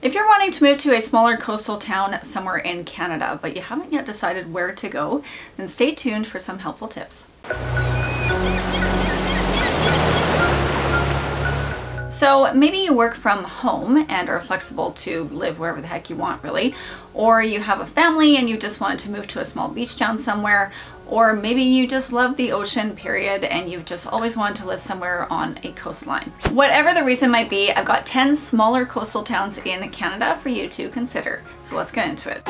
If you're wanting to move to a smaller coastal town somewhere in Canada, but you haven't yet decided where to go, then stay tuned for some helpful tips. So maybe you work from home and are flexible to live wherever the heck you want, really. Or you have a family and you just wanted to move to a small beach town somewhere. Or maybe you just love the ocean, period, and you've just always wanted to live somewhere on a coastline. Whatever the reason might be, I've got 10 smaller coastal towns in Canada for you to consider. So let's get into it.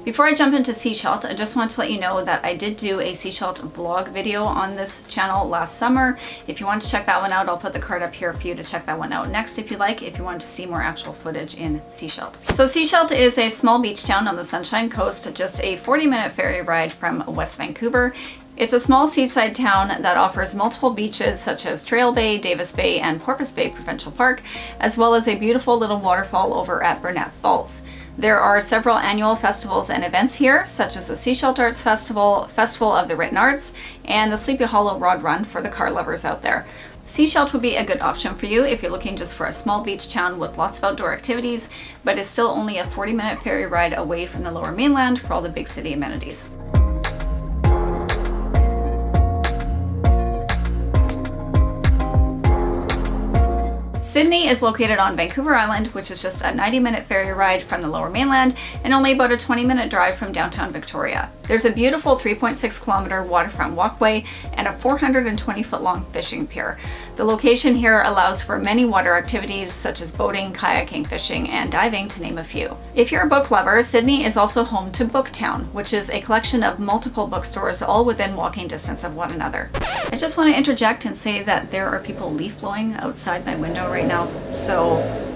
Before I jump into Seashelt, I just want to let you know that I did do a Seashelt vlog video on this channel last summer. If you want to check that one out, I'll put the card up here for you to check that one out next if you like, if you want to see more actual footage in Seashelt. So Seashelt is a small beach town on the Sunshine Coast, just a 40-minute ferry ride from West Vancouver. It's a small seaside town that offers multiple beaches such as Trail Bay, Davis Bay, and Porpoise Bay Provincial Park, as well as a beautiful little waterfall over at Burnett Falls. There are several annual festivals and events here, such as the Seashelt Arts Festival, Festival of the Written Arts, and the Sleepy Hollow Rod Run for the car lovers out there. Seashelt would be a good option for you if you're looking just for a small beach town with lots of outdoor activities, but is still only a 40-minute ferry ride away from the Lower Mainland for all the big city amenities. Sydney is located on Vancouver Island, which is just a 90-minute ferry ride from the Lower Mainland and only about a 20-minute drive from downtown Victoria. There's a beautiful 3.6-kilometer waterfront walkway and a 420-foot-long fishing pier. The location here allows for many water activities such as boating, kayaking, fishing, and diving, to name a few. If you're a book lover, Sydney is also home to Booktown, which is a collection of multiple bookstores all within walking distance of one another. I just want to interject and say that there are people leaf blowing outside my window right now, so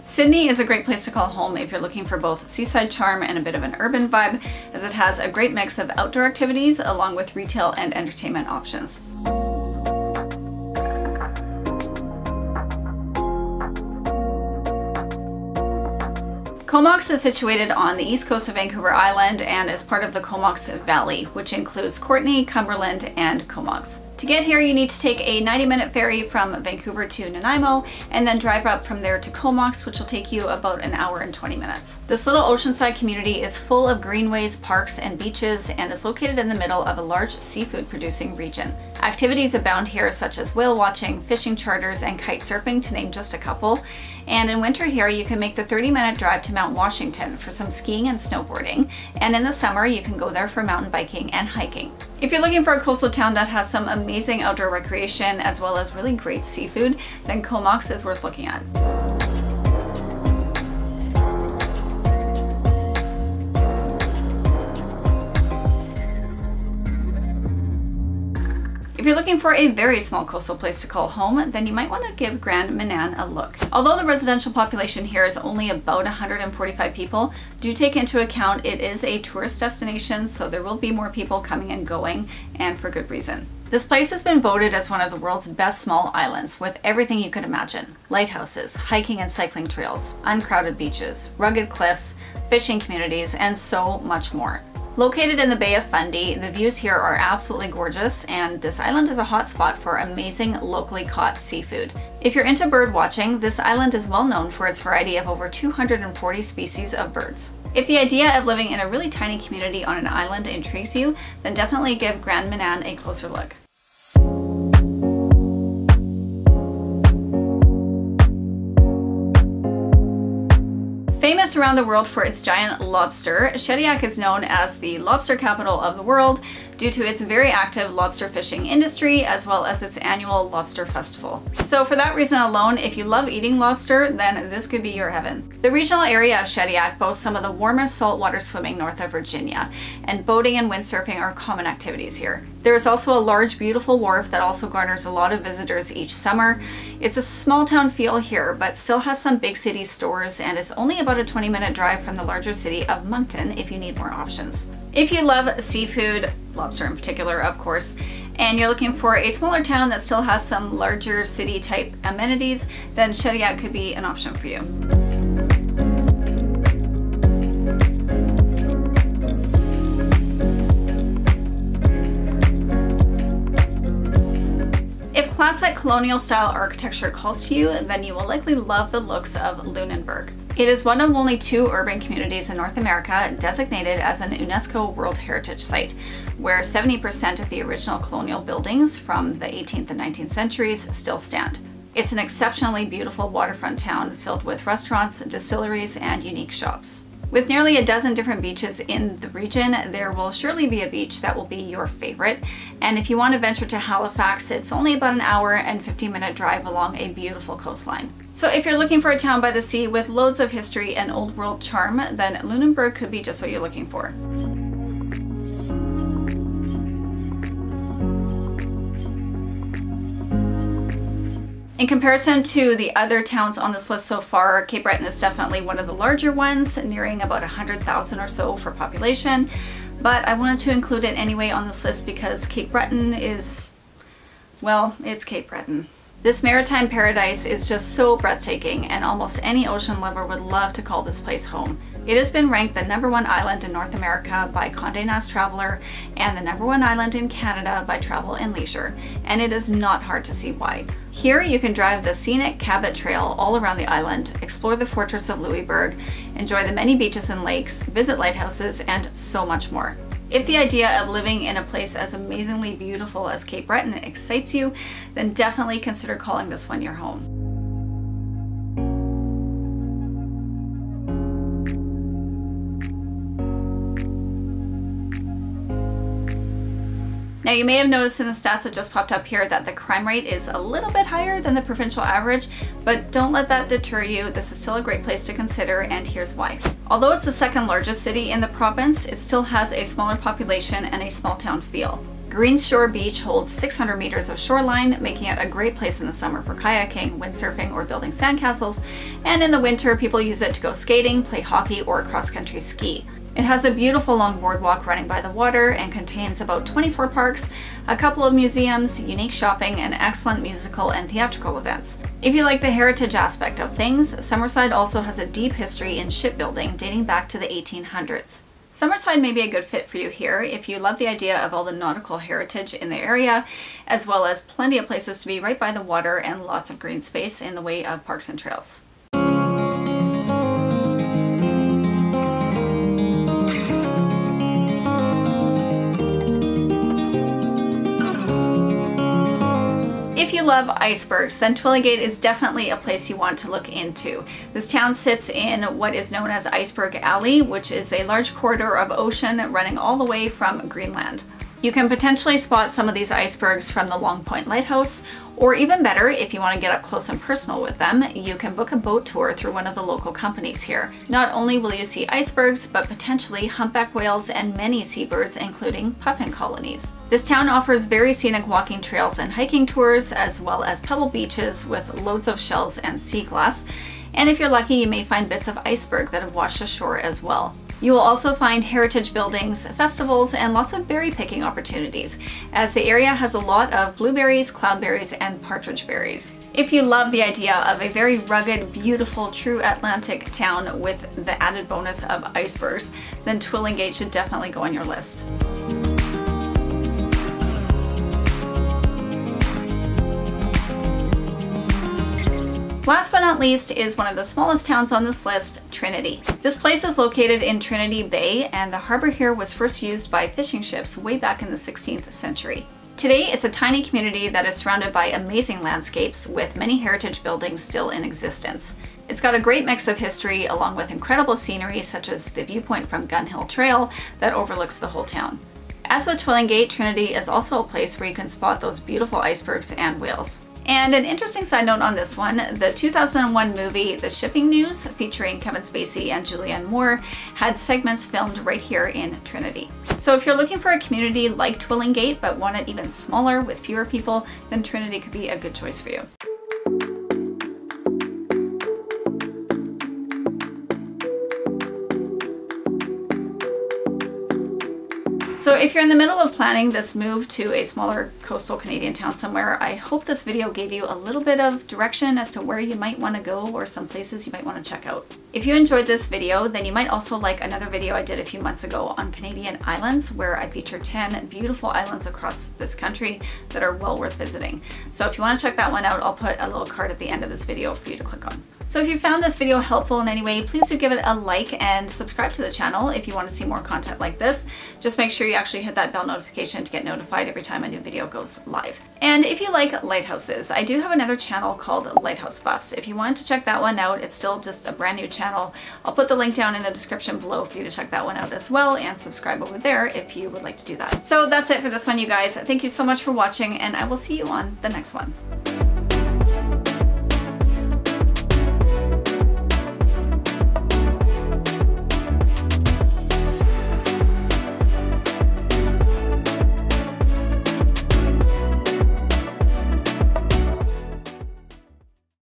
Sydney is a great place to call home if you're looking for both seaside charm and a bit of an urban vibe, as it has a great mix of outdoor activities along with retail and entertainment options. Comox is situated on the east coast of Vancouver Island and is part of the Comox Valley, which includes Courtenay, Cumberland, and Comox. To get here, you need to take a 90-minute ferry from Vancouver to Nanaimo and then drive up from there to Comox, which will take you about an hour and 20 minutes. This little oceanside community is full of greenways, parks, and beaches and is located in the middle of a large seafood producing region. Activities abound here such as whale watching, fishing charters, and kite surfing, to name just a couple. And in winter here, you can make the 30-minute drive to Mount Washington for some skiing and snowboarding. And in the summer, you can go there for mountain biking and hiking. If you're looking for a coastal town that has some amazing outdoor recreation as well as really great seafood, then Comox is worth looking at. If you're looking for a very small coastal place to call home, then you might want to give Grand Manan a look. Although the residential population here is only about 145 people, do take into account it is a tourist destination, so there will be more people coming and going, and for good reason. This place has been voted as one of the world's best small islands, with everything you could imagine. Lighthouses, hiking and cycling trails, uncrowded beaches, rugged cliffs, fishing communities, and so much more. Located in the Bay of Fundy, the views here are absolutely gorgeous, and this island is a hotspot for amazing locally caught seafood. If you're into bird watching, this island is well known for its variety of over 240 species of birds. If the idea of living in a really tiny community on an island intrigues you, then definitely give Grand Manan a closer look. Famous around the world for its giant lobster, Shediac is known as the lobster capital of the world due to its very active lobster fishing industry as well as its annual lobster festival. So for that reason alone, if you love eating lobster, then this could be your heaven. The regional area of Shediac boasts some of the warmest saltwater swimming north of Virginia, and boating and windsurfing are common activities here. There is also a large, beautiful wharf that also garners a lot of visitors each summer. It's a small town feel here, but still has some big city stores and is only about a 20-minute drive from the larger city of Moncton if you need more options. If you love seafood, lobster in particular, of course, and you're looking for a smaller town that still has some larger city type amenities, then Shediac could be an option for you. If classic colonial style architecture calls to you, then you will likely love the looks of Lunenburg. It is one of only 2 urban communities in North America designated as an UNESCO World Heritage Site, where 70% of the original colonial buildings from the 18th and 19th centuries still stand. It's an exceptionally beautiful waterfront town filled with restaurants, distilleries, and unique shops. With nearly a dozen different beaches in the region, there will surely be a beach that will be your favorite. And if you want to venture to Halifax, it's only about an hour and 15-minute drive along a beautiful coastline. So if you're looking for a town by the sea with loads of history and old world charm, then Lunenburg could be just what you're looking for. In comparison to the other towns on this list so far, Cape Breton is definitely one of the larger ones, nearing about 100,000 or so for population. But I wanted to include it anyway on this list because Cape Breton is, well, it's Cape Breton. This maritime paradise is just so breathtaking, and almost any ocean lover would love to call this place home. It has been ranked the #1 island in North America by Condé Nast Traveler and the #1 island in Canada by Travel and Leisure, and it is not hard to see why. Here you can drive the scenic Cabot Trail all around the island, explore the fortress of Louisbourg, enjoy the many beaches and lakes, visit lighthouses, and so much more. If the idea of living in a place as amazingly beautiful as Cape Breton excites you, then definitely consider calling this one your home. Now you may have noticed in the stats that just popped up here that the crime rate is a little bit higher than the provincial average, but don't let that deter you. This is still a great place to consider, and here's why. Although it's the 2nd largest city in the province, it still has a smaller population and a small town feel. Green's Shore Beach holds 600 meters of shoreline, making it a great place in the summer for kayaking, windsurfing, or building sandcastles, and in the winter people use it to go skating, play hockey, or cross-country ski. It has a beautiful long boardwalk running by the water and contains about 24 parks, a couple of museums, unique shopping, and excellent musical and theatrical events. If you like the heritage aspect of things, Summerside also has a deep history in shipbuilding dating back to the 1800s. Summerside may be a good fit for you here if you love the idea of all the nautical heritage in the area, as well as plenty of places to be right by the water and lots of green space in the way of parks and trails. If you love icebergs, then Twillingate is definitely a place you want to look into. This town sits in what is known as Iceberg Alley, which is a large corridor of ocean running all the way from Greenland. You can potentially spot some of these icebergs from the Long Point Lighthouse, or even better, if you want to get up close and personal with them, you can book a boat tour through one of the local companies here. Not only will you see icebergs, but potentially humpback whales and many seabirds, including puffin colonies. This town offers very scenic walking trails and hiking tours, as well as pebble beaches with loads of shells and sea glass. And if you're lucky, you may find bits of iceberg that have washed ashore as well. You will also find heritage buildings, festivals, and lots of berry picking opportunities, as the area has a lot of blueberries, cloudberries, and partridge berries. If you love the idea of a very rugged, beautiful, true Atlantic town with the added bonus of icebergs, then Twillingate should definitely go on your list. Last but not least is one of the smallest towns on this list, Trinity. This place is located in Trinity Bay, and the harbor here was first used by fishing ships way back in the 16th century. Today, it's a tiny community that is surrounded by amazing landscapes with many heritage buildings still in existence. It's got a great mix of history along with incredible scenery such as the viewpoint from Gun Hill Trail that overlooks the whole town. As with Twillingate, Trinity is also a place where you can spot those beautiful icebergs and whales. And an interesting side note on this one, the 2001 movie The Shipping News, featuring Kevin Spacey and Julianne Moore, had segments filmed right here in Trinity. So if you're looking for a community like Twillingate but want it even smaller with fewer people, then Trinity could be a good choice for you. So So if you're in the middle of planning this move to a smaller coastal Canadian town somewhere, I hope this video gave you a little bit of direction as to where you might want to go or some places you might want to check out. If you enjoyed this video, then you might also like another video I did a few months ago on Canadian islands, where I featured 10 beautiful islands across this country that are well worth visiting. So if you want to check that one out, I'll put a little card at the end of this video for you to click on. So if you found this video helpful in any way, please do give it a like and subscribe to the channel if you want to see more content like this. Just make sure you actually hit that bell notification to get notified every time a new video goes live. And if you like lighthouses, I do have another channel called Lighthouse Buffs. If you wanted to check that one out, it's still just a brand new channel. I'll put the link down in the description below for you to check that one out as well, and subscribe over there if you would like to do that. So that's it for this one, you guys. Thank you so much for watching, and I will see you on the next one.